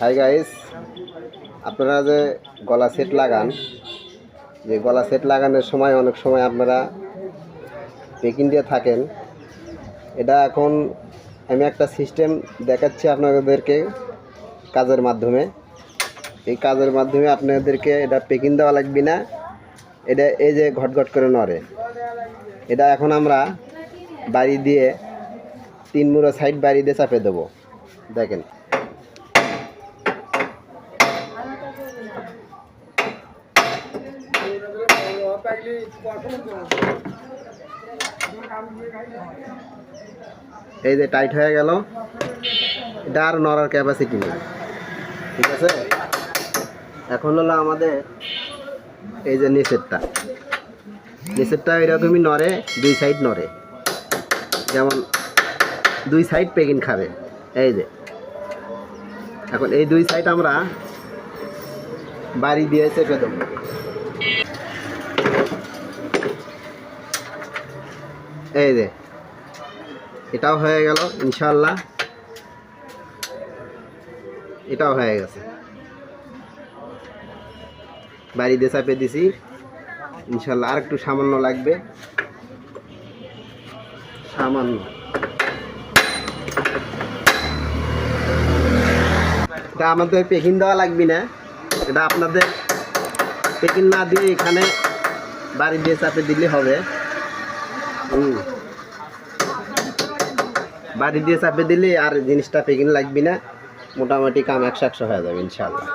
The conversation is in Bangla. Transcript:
হাই গাইস, আপনারা যে গলা সেট লাগান, যে গলা সেট লাগানোর সময় অনেক সময় আপনারা পেকিং দিয়ে থাকেন। এটা এখন আমি একটা সিস্টেম দেখাচ্ছি আপনাদেরকে কাজের মাধ্যমে। এই কাজের মাধ্যমে আপনাদেরকে এটা পেকিং দেওয়া লাগবে না। এটা এই যে ঘটঘট করে নড়ে, এটা এখন আমরা বাড়ি দিয়ে 3 মুড়ো সাইড বাড়ি দিয়ে চাপে দেবো। দেখেন, এই যে টাইট হয়ে গেল। এটা আর নড়ার ক্যাপাসিটি নেই, ঠিক আছে। এখন হলো আমাদের এই যে নিচেরটা এরকমই নড়ে, 2 সাইড নড়ে, যেমন 2 সাইড পেকিং খাবে। এই যে এখন এই 2 সাইড আমরা বাড়ি দিয়ে চেপে দেবো। এই যে এটাও হয়ে গেল, ইনশাল্লাহ এটাও হয়ে গেছে। বাড়ি দিয়ে চাপে দিছি, ইনশাল্লাহ আর একটু সামান্য লাগবে, সামান্য। এটা আমাদের পেকিং দেওয়া লাগবে না, এটা আপনাদের পেকিং না দিয়ে এখানে বাড়ি দিয়ে চাপে দিলে হবে। বাড়ি দিয়ে চাপে দিলে আর জিনিসটা পেকিং লাগবে না, মোটামুটি কাম 100 হয়ে যাবে ইনশাআল্লাহ।